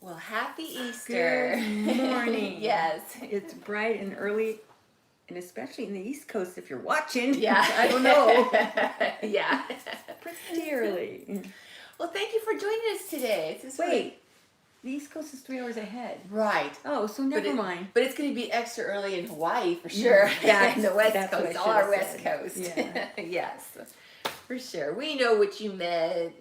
Well, happy Easter. Good morning. Yes. It's bright and early, and especially in the East Coast if you're watching. Yeah. I don't know. Yeah. Pretty early. Well, thank you for joining us today. Wait, the East Coast is 3 hours ahead. Right. Oh, so never mind. But it's going to be extra early in Hawaii for sure. That's, the West that's what Coast, I all our should've West said. Coast. Yeah. Yes, for sure. We know what you meant.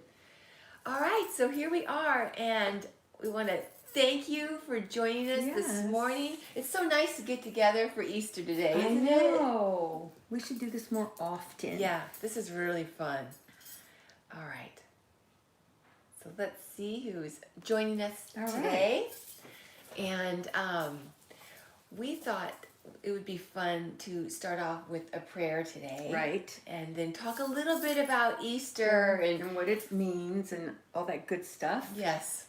All right, so here we are, and we want to thank you for joining us this morning. It's so nice to get together for Easter today, isn't it? I know. We should do this more often. Yeah, this is really fun. All right. So let's see who's joining us today. And we thought it would be fun to start off with a prayer today. Right. And then talk a little bit about Easter and what it means and all that good stuff. Yes.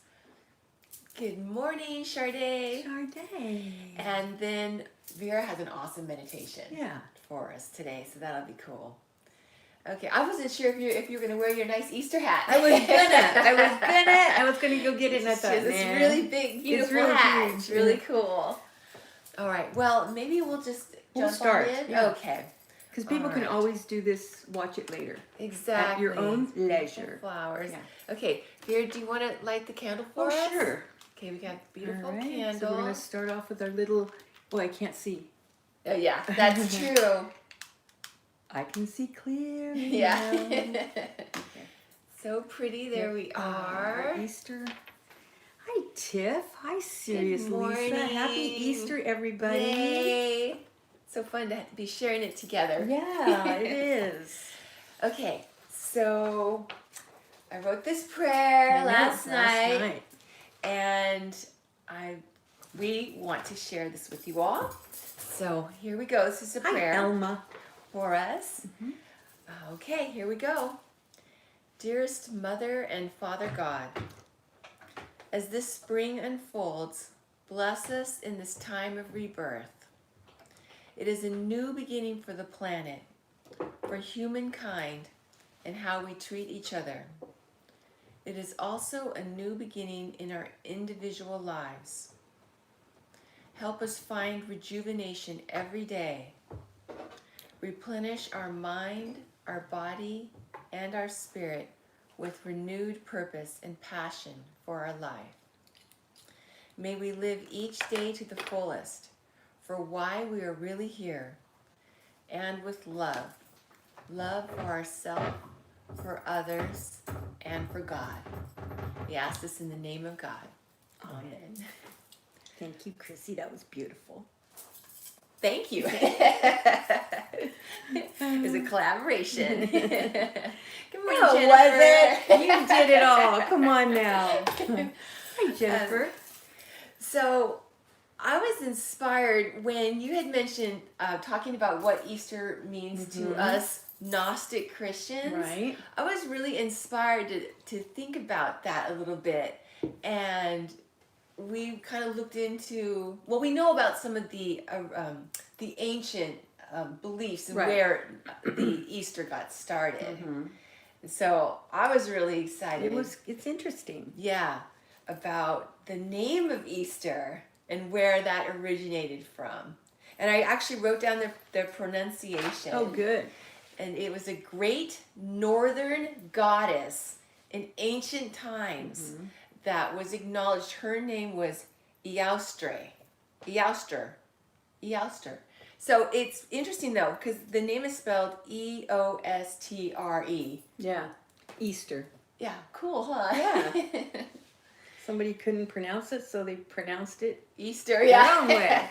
Good morning, Sade. Sade. And then Vera has an awesome meditation for us today, so that'll be cool. Okay, I wasn't sure if you were gonna wear your nice Easter hat. I was gonna go get it, and I thought, this really big, beautiful hat. It's really cool. All right. Well, maybe we'll just jump on in. Yeah. Okay. Because people can always do this. Watch it later. Exactly. At your own leisure. Flowers. Yeah. Okay, Vera, do you want to light the candle for us? Oh, sure. Okay, we got a beautiful All right, candle. So we're gonna start off with our little. Oh, I can't see. Oh yeah, that's true. I can see clearly. Yeah. Okay. So pretty. There we are. Easter. Hi, Tiff. Hi, Serious Good morning. Lisa. Happy Easter, everybody. Yay. So fun to be sharing it together. Yeah, it is. Okay, so I wrote this prayer last night, and we want to share this with you all. So here we go. This is a prayer. Hi, Elma. For us. Okay, here we go. Dearest Mother and Father God, as this spring unfolds, bless us in this time of rebirth. It is a new beginning for the planet, for humankind, and how we treat each other. It is also a new beginning in our individual lives. Help us find rejuvenation every day. Replenish our mind, our body, and our spirit with renewed purpose and passion for our life. May we live each day to the fullest for why we are really here, and with love. Love for ourselves, for others, and for God. We ask this in the name of God. Amen. Thank you, Chrissy. That was beautiful. Thank you. It was a collaboration. Good morning, Jennifer. Was it? You did it all. Come on now. Hi, Jennifer. So I was inspired when you had mentioned talking about what Easter means to us Gnostic Christians. Right. I was really inspired to think about that a little bit. And we kind of looked into, well, we know about some of the ancient beliefs and where the Easter got started. So I was really excited. It's interesting. Yeah, about the name of Easter and where that originated from. And I actually wrote down the pronunciation. Oh, good. And it was a great northern goddess in ancient times that was acknowledged. Her name was Eostre. So it's interesting though, because the name is spelled Eostre. Yeah, Easter. Yeah, cool, huh? Yeah. Somebody couldn't pronounce it, so they pronounced it Easter, yeah. wrong way.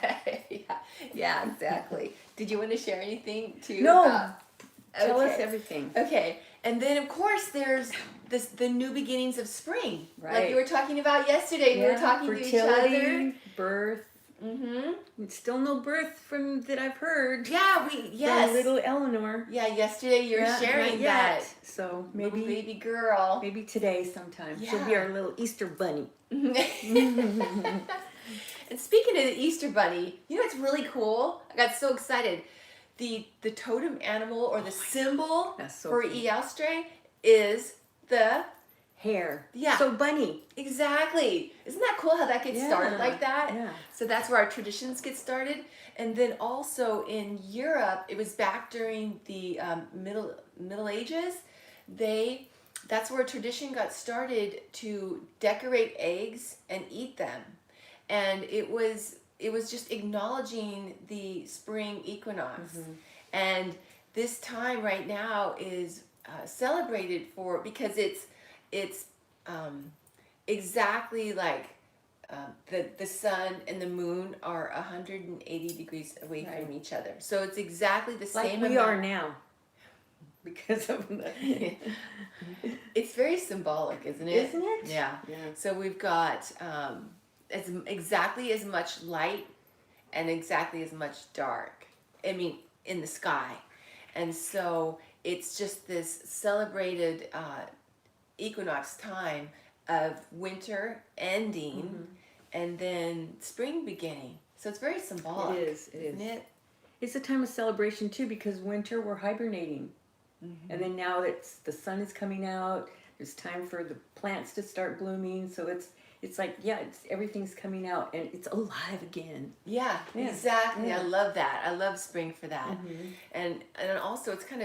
yeah, exactly. Did you want to share anything too? No. Tell us everything. Okay, and then of course there's the new beginnings of spring, right? Like you were talking about yesterday. Yeah, we were talking to each other. Birth. Still no birth from that I've heard. Yeah, From little Eleanor. Yeah, yesterday you were sharing that. So maybe little baby girl. Maybe today sometime. Yeah. She'll be our little Easter bunny. And speaking of the Easter bunny, you know what's really cool? I got so excited. The totem animal or the symbol for Eostre is the hair. Yeah. So bunny. Exactly. Isn't that cool how that gets started like that? Yeah. So that's where our traditions get started. And then also in Europe, it was back during the Middle Ages. That's where a tradition got started to decorate eggs and eat them, and it was just acknowledging the spring equinox. And this time right now is celebrated because it's exactly like the sun and the moon are 180 degrees away from each other. So it's exactly the Like same we amount. are now. Because of the... It's very symbolic, isn't it? Isn't it? Yeah. Yeah. So we've got exactly as much light and exactly as much dark. I mean, in the sky. And so it's just this celebrated equinox time of winter ending and then spring beginning. So it's very symbolic. It is. Isn't it? It's a time of celebration too, because winter we're hibernating. And then now the sun is coming out. There's time for the plants to start blooming. So it's like, everything's coming out and it's alive again. Yeah, exactly. I love that. I love spring for that. And also it's kind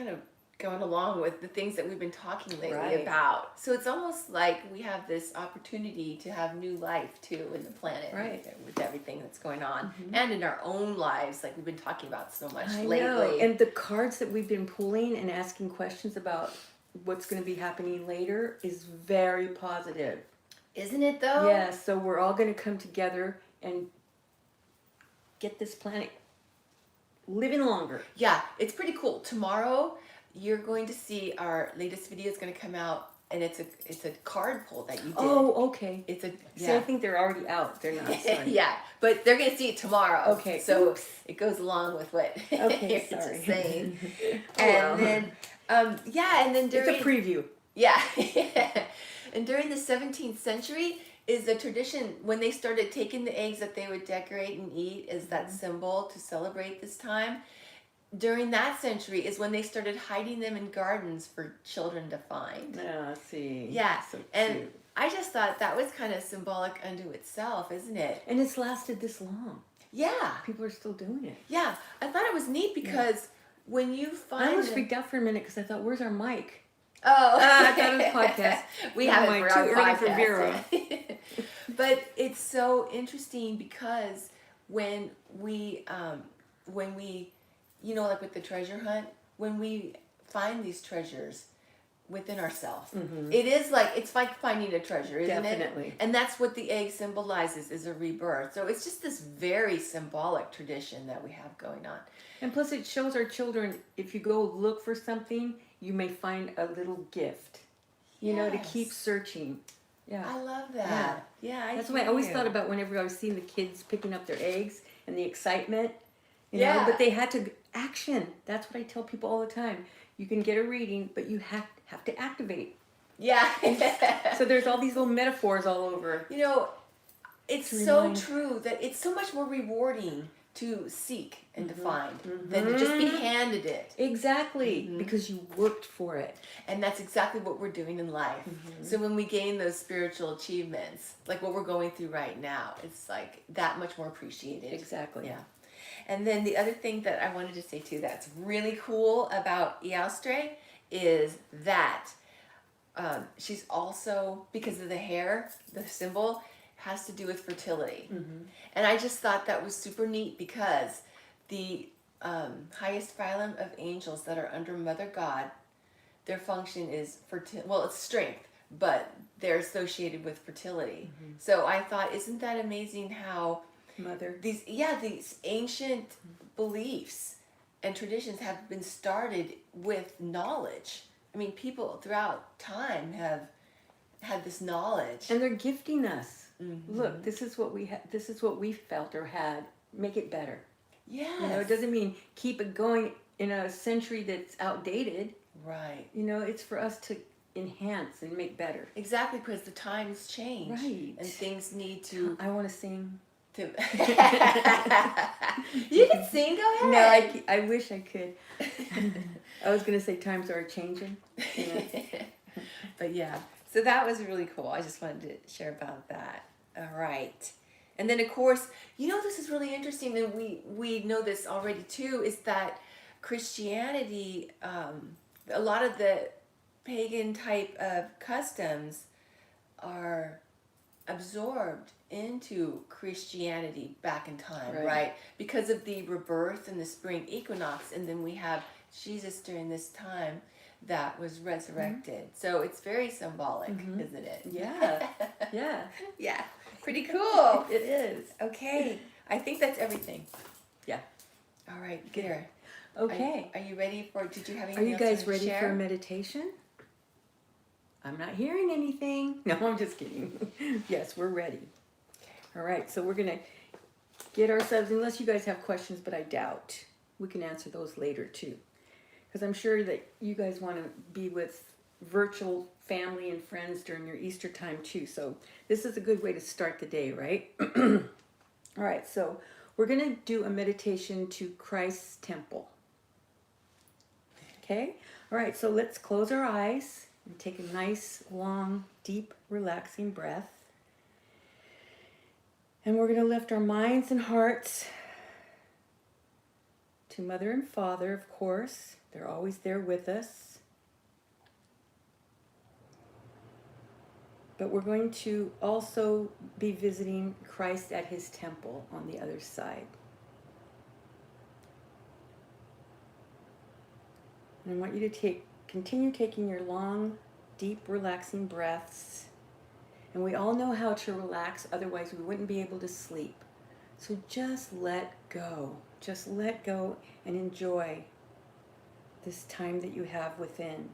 of going along with the things that we've been talking lately about. So it's almost like we have this opportunity to have new life too in the planet, with everything that's going on, and in our own lives, like we've been talking about so much lately. Know. And the cards that we've been pulling and asking questions about what's going to be happening later is very positive. Isn't it though? Yeah, so we're all going to come together and get this planet living longer. Yeah, it's pretty cool. Tomorrow you're going to see our latest video is going to come out, and it's a card pull that you did. Oh, okay. It's a See, I think they're already out. They're not. Sorry. Yeah, but they're going to see it tomorrow. Okay. So Oops. it goes along with what Okay, you're sorry. just saying. And then and then during it's a preview. Yeah. And during the 17th century is a tradition when they started taking the eggs that they would decorate and eat as that symbol to celebrate this time. During that century is when they started hiding them in gardens for children to find. Yeah, see. Yeah, So and cute. I just thought that was kind of symbolic unto itself, isn't it? And it's lasted this long. Yeah. People are still doing it. Yeah, I thought it was neat because when you find I almost freaked out for a minute because I thought, where's our mic? Oh, I thought it was podcast. We No, have it Mike, for our too early podcast. for Vera. But it's so interesting because when we like with the treasure hunt, when we find these treasures within ourselves, it's like finding a treasure, isn't Definitely. it? And that's what the egg symbolizes, is a rebirth. So it's just this very symbolic tradition that we have going on. And plus it shows our children, if you go look for something, you may find a little gift. You know, to keep searching. Yeah. I love that. Yeah, That's why I always thought about whenever I was seeing the kids picking up their eggs and the excitement. You Yeah. know, but they had to action. That's what I tell people all the time. You can get a reading, but you have to activate. Yeah. So there's all these little metaphors all over. You know, it's To so remind- true that it's so much more rewarding to seek and to find than to just be handed it. Exactly, because you worked for it. And that's exactly what we're doing in life. So when we gain those spiritual achievements, like what we're going through right now, it's like that much more appreciated. Exactly. Yeah. And then the other thing that I wanted to say too that's really cool about Eostre is that she's also, because of the hair, the symbol has to do with fertility. And I just thought that was super neat because the highest phylum of angels that are under Mother God, their function is it's strength, but they're associated with fertility. So I thought, isn't that amazing how Mother. these ancient beliefs and traditions have been started with knowledge. I mean, people throughout time have had this knowledge. And they're gifting us. Look, this is what we this is what we felt or had. Make it better. Yes. You know, it doesn't mean keep it going in a century that's outdated. Right. You know, it's for us to enhance and make better. Exactly, because the times change. Right. And things need to... I want to sing. You can sing, go ahead. No, I wish I could. I was going to say times are changing. You know? But yeah, so that was really cool. I just wanted to share about that. All right. And then of course, this is really interesting, and we know this already too, is that Christianity, a lot of the pagan type of customs are absorbed into Christianity back in time, right? Because of the rebirth and the spring equinox, and then we have Jesus during this time that was resurrected. So it's very symbolic, isn't it? Yeah. Yeah. Yeah. Pretty cool. It is. Okay. I think that's everything. Yeah. All right, Vera. Okay. Are you ready for? Did you have Are anything you else guys to ready share? for a meditation? I'm not hearing anything. No, I'm just kidding. Yes, we're ready. All right, so we're going to get ourselves, unless you guys have questions, but I doubt. We can answer those later too. Because I'm sure that you guys want to be with virtual family and friends during your Easter time too. So this is a good way to start the day, right? All right, so we're going to do a meditation to Christ's temple. Okay? All right, so let's close our eyes and take a nice, long, deep, relaxing breath. And we're going to lift our minds and hearts to Mother and Father, of course. They're always there with us. But we're going to also be visiting Christ at his temple on the other side. And I want you to continue taking your long, deep, relaxing breaths. And we all know how to relax, otherwise we wouldn't be able to sleep. So just let go. Just let go and enjoy this time that you have within.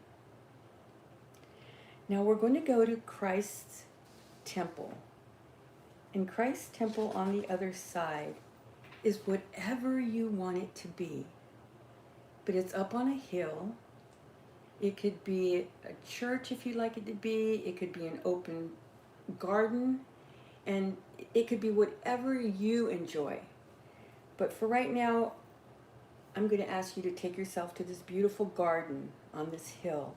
Now we're going to go to Christ's temple. And Christ's temple on the other side is whatever you want it to be. But it's up on a hill. It could be a church if you'd like it to be. It could be an open garden. And it could be whatever you enjoy. But for right now, I'm going to ask you to take yourself to this beautiful garden on this hill.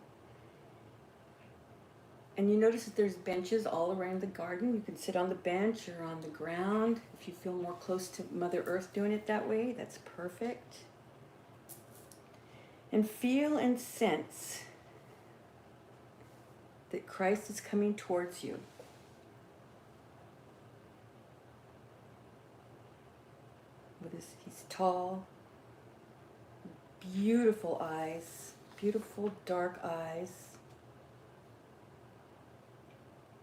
And you notice that there's benches all around the garden. You can sit on the bench or on the ground. If you feel more close to Mother Earth doing it that way, that's perfect. And feel and sense that Christ is coming towards you. He's tall, beautiful eyes, beautiful dark eyes,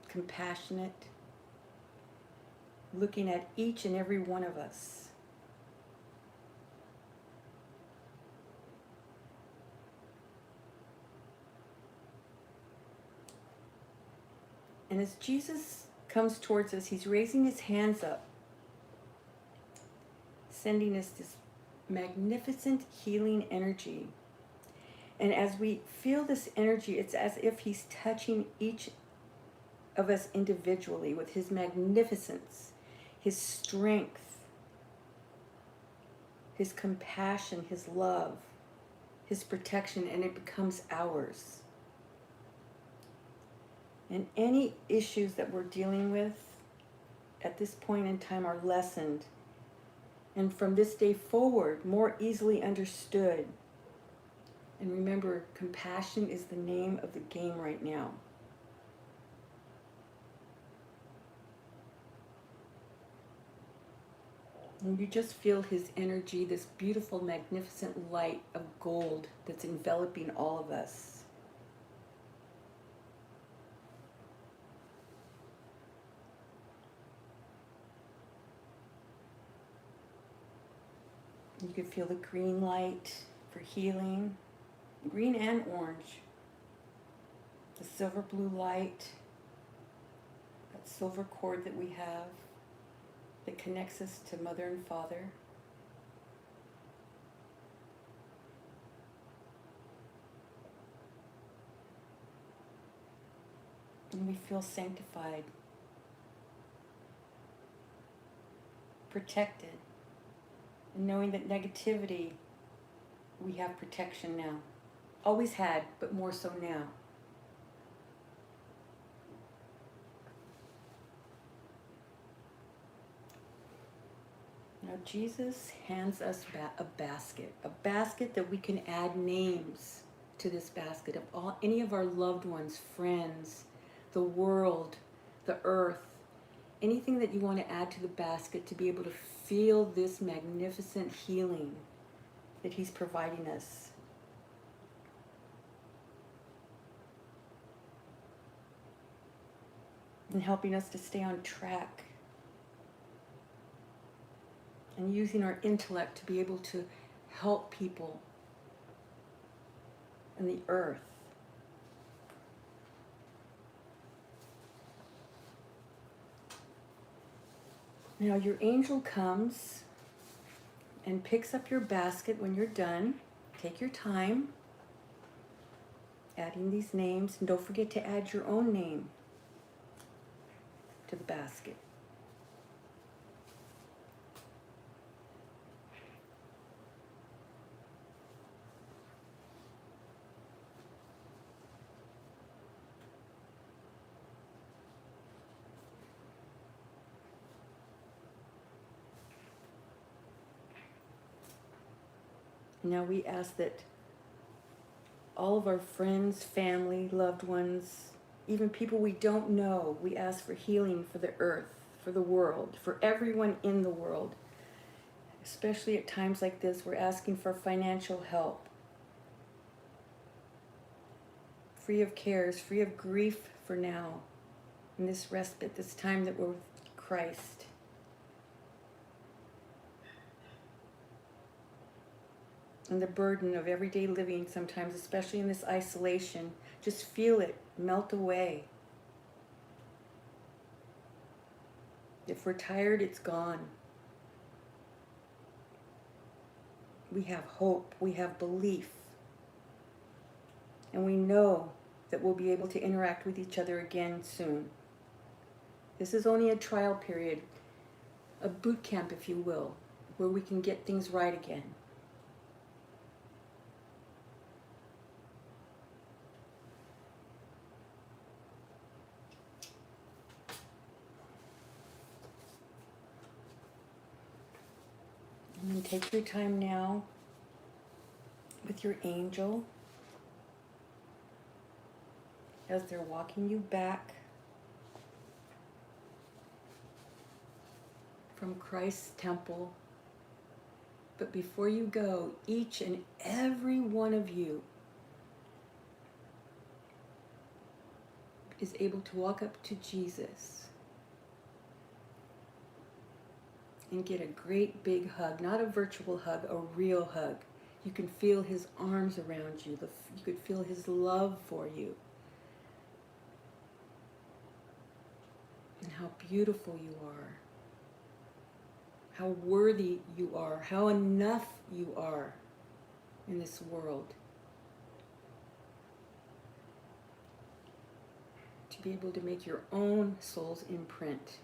compassionate, looking at each and every one of us. And as Jesus comes towards us, he's raising his hands up, sending us this magnificent healing energy. And as we feel this energy, it's as if he's touching each of us individually with his magnificence, his strength, his compassion, his love, his protection, and it becomes ours. And any issues that we're dealing with at this point in time are lessened, and from this day forward, more easily understood. And remember, compassion is the name of the game right now. And you just feel his energy, this beautiful, magnificent light of gold that's enveloping all of us. You can feel the green light for healing, green and orange. The silver blue light, that silver cord that we have that connects us to Mother and Father. And we feel sanctified, protected, and knowing that negativity, we have protection now. Always had, but more so now. Now Jesus hands us a basket that we can add names to this basket of any of our loved ones, friends, the world, the earth, anything that you want to add to the basket to be able to feel this magnificent healing that he's providing us. And helping us to stay on track. And using our intellect to be able to help people and the earth. Now your angel comes and picks up your basket when you're done. Take your time adding these names, and don't forget to add your own name to the basket. Now we ask that all of our friends, family, loved ones, even people we don't know, we ask for healing for the earth, for the world, for everyone in the world. Especially at times like this, we're asking for financial help. Free of cares, free of grief for now, in this respite, this time that we're with Christ. And the burden of everyday living sometimes, especially in this isolation, just feel it melt away. If we're tired, it's gone. We have hope, we have belief, and we know that we'll be able to interact with each other again soon. This is only a trial period, a boot camp, if you will, where we can get things right again. And then take your time now with your angel as they're walking you back from Christ's temple. But before you go, each and every one of you is able to walk up to Jesus and get a great big hug, not a virtual hug, a real hug. You can feel his arms around you. You could feel his love for you. And how beautiful you are. How worthy you are. How enough you are in this world. To be able to make your own soul's imprint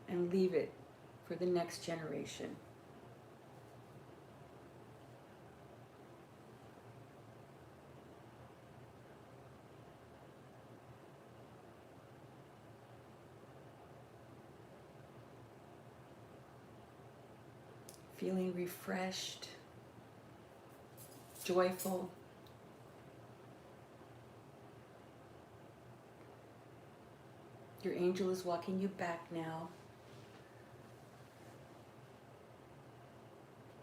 and leave it for the next generation. Feeling refreshed, joyful. Your angel is walking you back now.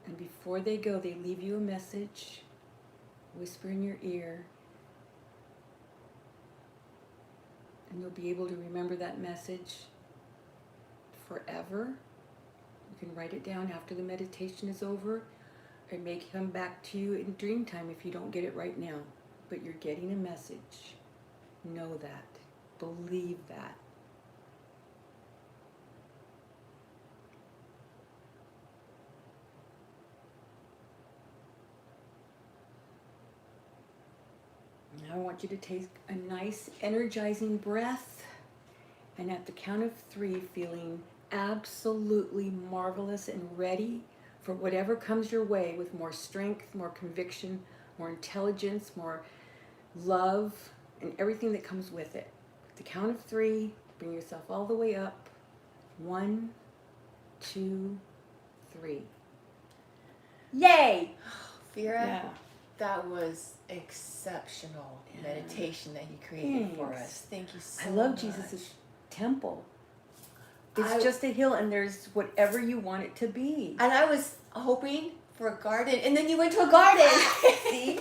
And before they go, they leave you a message, whisper in your ear, and you'll be able to remember that message forever. You can write it down after the meditation is over. It may come back to you in dream time if you don't get it right now. But you're getting a message. Know that. Believe that. Now I want you to take a nice energizing breath, and at the count of 3, feeling absolutely marvelous and ready for whatever comes your way, with more strength, more conviction, more intelligence, more love, and everything that comes with it. At the count of 3, bring yourself all the way up. 1, 2, 3. Yay! Vera, Yeah. that was exceptional Yeah. meditation that you created for Thanks. us. Thank you so I much. love Jesus' temple. It's I- just a hill, and there's whatever you want it to be. And I was hoping for a garden, and then you went to a garden. See?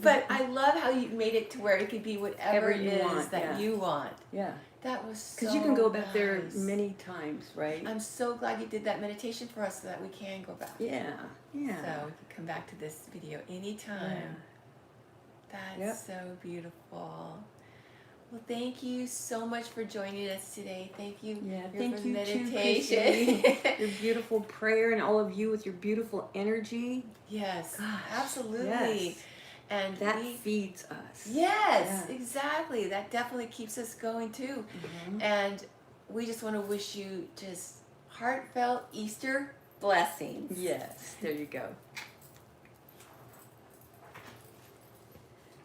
But I love how you made it to where it could be whatever it you is want, that yeah. you want. Yeah. That was so Because you can go back there nice. many times, right? I'm so glad you did that meditation for us so that we can go back. Yeah. Yeah. So we can come back to this video anytime. That's Yep. so beautiful. Well, thank you so much for joining us today. Thank you. Yeah, for thank the you meditation. too, Christine. Your beautiful prayer and all of you with your beautiful energy. Yes, Gosh, absolutely. yes. And That feeds us. yes, Yeah. exactly. That definitely keeps us going too. Mhm. And we just want to wish you just heartfelt Easter blessings. Yes, there you go.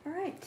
All right.